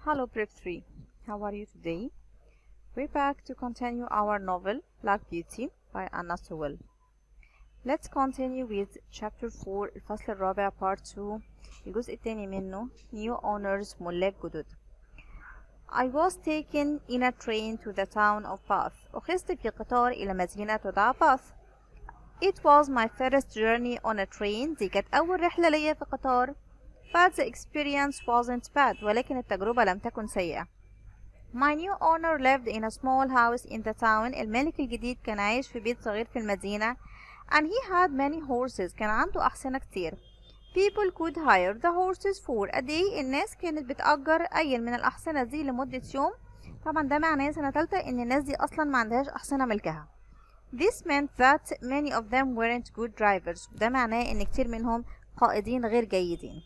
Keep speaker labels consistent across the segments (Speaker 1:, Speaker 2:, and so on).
Speaker 1: Hello Prep 3, how are you today? We're back to continue our novel Black Beauty by Anna. Let's continue with chapter 4 الفصل الرابع part 2 الجزء الثاني منه New Owners ملاك جدد. I was taken in a train to the town of Bath. أخذت في قطار إلى مدينة تدعى باث. It was my first journey on a train. دي كانت أول رحلة ليا في قطار. But the experience wasn't bad. ولكن التجربة لم تكن سيئة. My new owner lived in a small house in the town. المالك الجديد كان عايش في بيت صغير في المدينة. And he had many horses. كان عنده أحصنة كتير. People could hire the horses for a day. الناس كانت بتأجر أي من الأحصنة دي لمدة يوم. طبعا ده معناه سنة تالتة إن الناس دي أصلا ما عندهاش أحصنة ملكها. This meant that many of them weren't good drivers. ده معناه إن كتير منهم قائدين غير جيدين.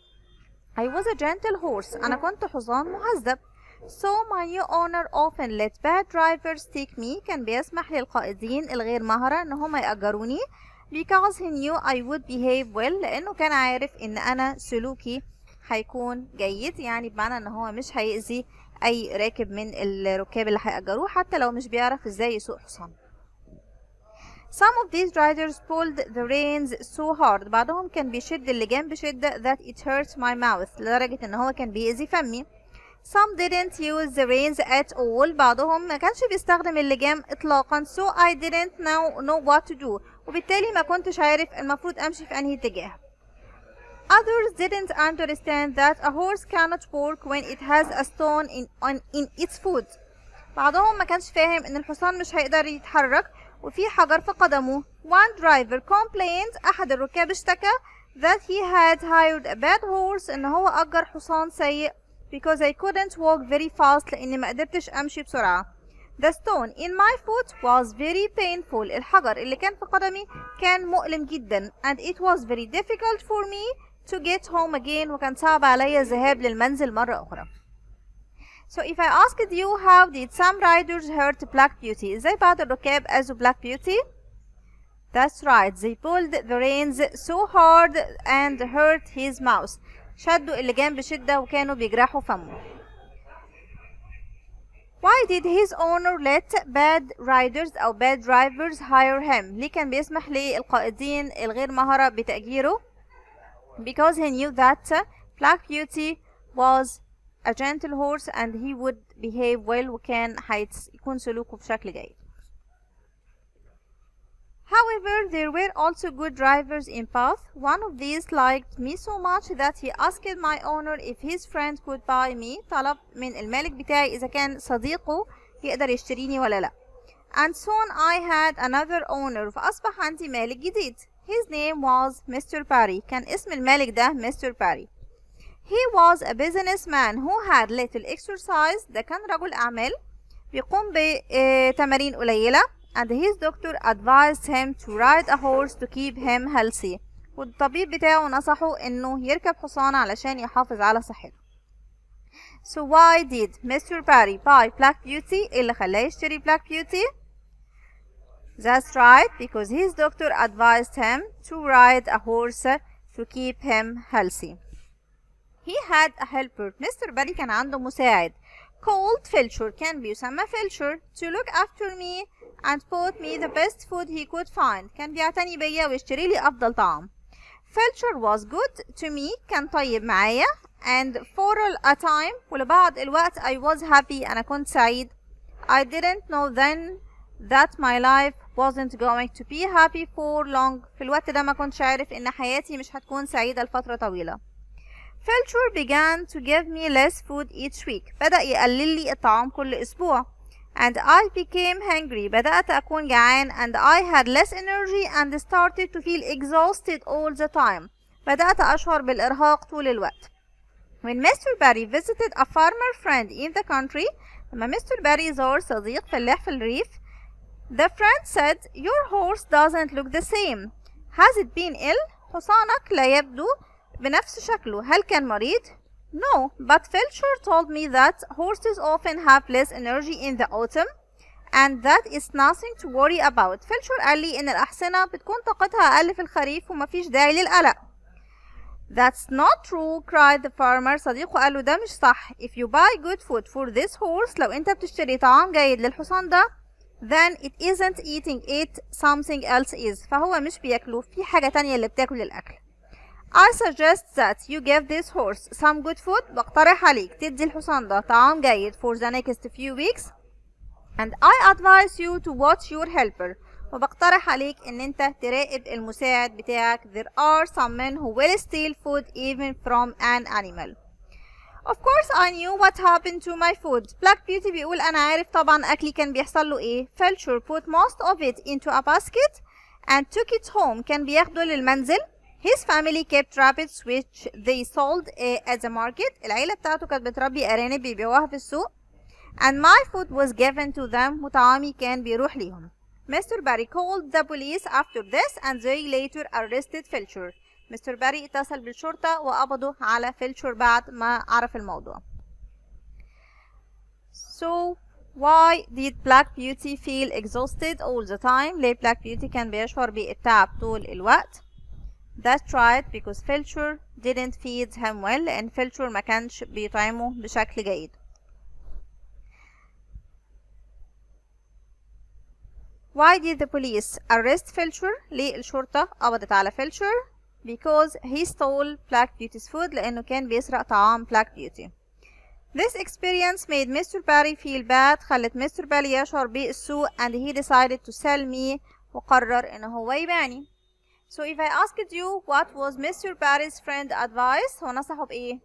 Speaker 1: I was a gentle horse. أنا كنت حصان مهذب. So my new owner often let bad drivers take me. كان بيسمح للقائدين الغير مهرة إن هم يأجروني. Because he knew I would behave well. لأنه كان عارف إن أنا سلوكي هيكون جيد. يعني بمعنى إن هو مش هيأذي أي راكب من الركاب اللي هيأجروه حتى لو مش بيعرف إزاي يسوق حصان. Some of these riders pulled the reins so hard. بعضهم كان بيشد اللجام بشدة that it hurt my mouth. لدرجة إن هو كان بيأذي فمي. Some didn't use the reins at all. بعضهم ما كانش بيستخدم اللجام إطلاقا. So I didn't know what to do. وبالتالي ما كنتش عارف المفروض أمشي في أنهي اتجاه. Others didn't understand that a horse cannot work when it has a stone in its foot. بعضهم ما كانش فاهم إن الحصان مش هيقدر يتحرك وفي حجر في قدمه. One driver complained. أحد الركاب اشتكى that he had hired a bad horse. إن هو أجر حصان سيء because I couldn't walk very fast. لأني ما قدرتش أمشي بسرعة. The stone in my foot was very painful. الحجر اللي كان في قدمي كان مؤلم جدا. And it was very difficult for me to get home again. وكان صعب علي الذهاب للمنزل مرة أخرى. So if I asked you how did some riders hurt Black Beauty? إزاي بعض الركاب أذوا Black Beauty? That's right. They pulled the reins so hard and hurt his mouth. شدوا اللجام بشدة وكانوا بيجرحوا فمه. Why did his owner let bad riders أو bad drivers hire him? ليه كان بيسمح للقائدين الغير مهرة بتأجيره؟ Because he knew that Black Beauty was a gentle horse and he would behave well. وكان هيكون سلوكه بشكل جيد. However, there were also good drivers in Bath. One of these liked me so much that he asked my owner if his friend could buy me. طلب من المالك بتاعي إذا كان صديقه يقدر يشتريني ولا لا. And soon I had another owner. فأصبح عندي مالك جديد. His name was Mr. Barry. كان اسم المالك ده Mr. Barry. He was a businessman who had little exercise. ده كان رجل أعمال بيقوم بتمارين قليلة. And his doctor advised him to ride a horse to keep him healthy. والطبيب بتاعه نصحه إنه يركب حصان علشان يحافظ على صحته. So why did Mr. Barry buy Black Beauty? اللي خلاه يشتري Black Beauty? That's right, because his doctor advised him to ride a horse to keep him healthy. He had a helper. Mr. Barry كان عنده مساعد called Filcher. كان بيسمى Filcher to look after me and bought me the best food he could find. كان بيعتني بيا ويشتري لي أفضل طعام. Filcher was good to me. كان طيب معايا. And for a time ولبعض الوقت I was happy. أنا كنت سعيد. I didn't know then that my life wasn't going to be happy for long. في الوقت ده ما كنتش عارف إن حياتي مش هتكون سعيدة لفترة طويلة. Filcher began to give me less food each week. بدأ يقلل لي الطعام كل أسبوع. And I became hungry. بدأت أكون جعان. And I had less energy and started to feel exhausted all the time. بدأت أشعر بالإرهاق طول الوقت. When Mr. Barry visited a farmer friend in the country. لما Mr. Barry زار صديق فلاح في الريف. The friend said, Your horse doesn't look the same. Has it been ill? حصانك لا يبدو بنفس شكله. هل كان مريض؟ No, but Filcher told me that horses often have less energy in the autumn and that is nothing to worry about. Filcher قال لي إن الأحصنة بتكون طاقتها أقل في الخريف ومفيش داعي للقلق. That's not true, cried the farmer. صديقه قال له ده مش صح. If you buy good food for this horse, لو انت بتشتري طعام جيد للحصان ده, then it isn't eating it, something else is. فهو مش بياكله, في حاجة تانية اللي بتاكل الأكل. I suggest that you give this horse some good food. بقترح عليك تدي الحصان ده طعام جيد for the next few weeks. And I advise you to watch your helper. وبقترح عليك ان انت تراقب المساعد بتاعك. There are some men who will steal food even from an animal. Of course I knew what happened to my food. Black Beauty بيقول انا عارف طبعا اكلي كان بيحصل له ايه. Felcher put most of it into a basket and took it home. كان بياخده للمنزل. His family kept rabbits which they sold at the market. العيلة بتاعته كانت بتربي أرانب بيبيعوها في السوق. And my food was given to them. وطعامي كان بيروح ليهم. Mr. Barry called the police after this and they later arrested Felcher. Mr. Barry اتصل بالشرطة وقبضوا على فيلتشر بعد ما عرف الموضوع. So why did Black Beauty feel exhausted all the time? ليه Black Beauty كان بيشعر بالتعب طول الوقت؟ That's right, because Felcher didn't feed him well. لأن فيلتشر ما كانش بيطعمه بشكل جيد. Why did the police arrest Felcher? ليه الشرطة قبضت على فيلتشر؟ Because he stole Black Beauty's food. لأنه كان بيسرق طعام Black Beauty. This experience made Mr. Barry feel bad. خلت Mr. Barry يشعر بالسوء and he decided to sell me. وقرر إنه هو يبيعني. So if I asked you what was Mr. Barry's friend advice, هو نصحه بإيه؟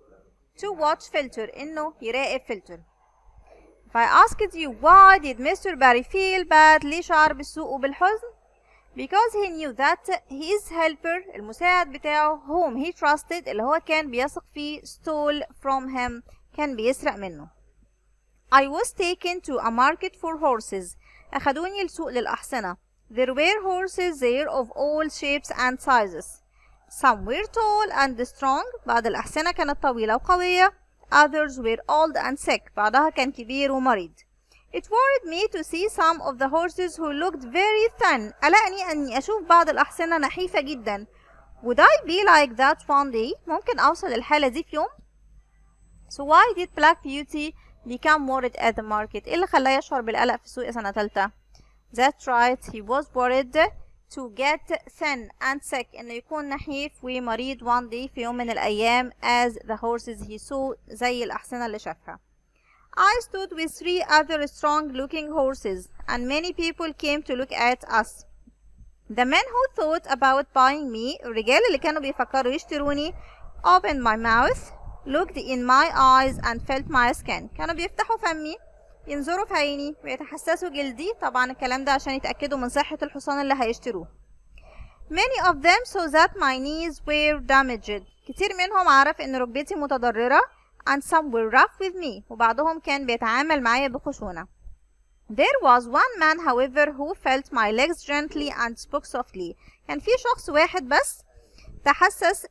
Speaker 1: To watch Filter. إنه يراقب فلتر. If I asked you why did Mr. Barry feel bad, ليه شعر بالسوء وبالحزن? Because he knew that his helper, المساعد بتاعه, whom he trusted, اللي هو كان بيثق فيه, stole from him. كان بيسرق منه. I was taken to a market for horses. أخدوني لسوق للأحصنة. There were horses there of all shapes and sizes. Some were tall and strong. بعض الأحصنة كانت طويلة وقوية. Others were old and sick. بعضها كان كبير ومريض. It worried me to see some of the horses who looked very thin. قلقني أني أشوف بعض الأحصنة نحيفة جدا. Would I be like that one day? ممكن أوصل للحالة دي في يوم؟ So why did Black Beauty become worried at the market? إيه اللي خلاه يشعر بالقلق في السوق سنة تالتة؟ That's right, he was worried to get thin and sick. إنه يكون نحيف ومريض one day في يوم من الأيام as the horses he saw. زي الأحصنة اللي شافها. I stood with 3 other strong-looking horses and many people came to look at us. The men who thought about buying me, الرجال اللي كانوا بيفكروا يشتروني, opened my mouth, looked in my eyes and felt my skin. كانوا بيفتحوا فمي, ينظروا في عيني ويتحسسوا جلدي. طبعا الكلام ده عشان يتأكدوا من صحة الحصان اللي هيشتروه. Many of them saw that my knees were damaged. كتير منهم عرف ان ركبتي متضررة. And some were rough with me. وبعضهم كان بيتعامل معايا بخشونة. There was one man however who felt my legs gently and spoke softly. كان في شخص واحد بس تحسس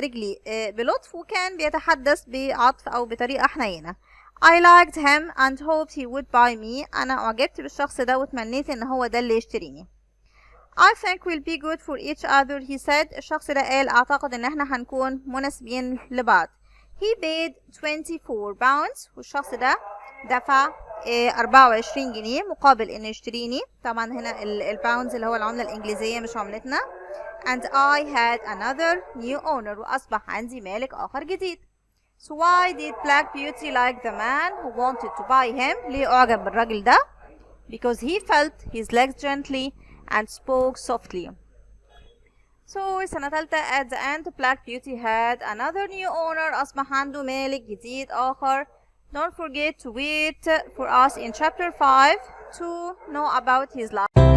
Speaker 1: رجلي بلطف وكان بيتحدث بعطف أو بطريقة حنينة. I liked him and hoped he would buy me. أنا أعجبت بالشخص ده وتمنيت إن هو ده اللي يشتريني. I think we'll be good for each other, he said. الشخص ده قال أعتقد إن احنا هنكون مناسبين لبعض. He paid 24 pounds. والشخص ده دفع 24 جنيه مقابل إنه يشتريني. طبعا هنا الباوندز اللي هو العملة الإنجليزية مش عملتنا. And I had another new owner. وأصبح عندي مالك آخر جديد. So why did Black Beauty like the man who wanted to buy him? ليه أعجب بالراجل ده? Because he felt his legs gently and spoke softly. So سنة تالتة at the end Black Beauty had another new owner. أصبح عنده مالك جديد آخر. Don't forget to wait for us in chapter 5 to know about his life.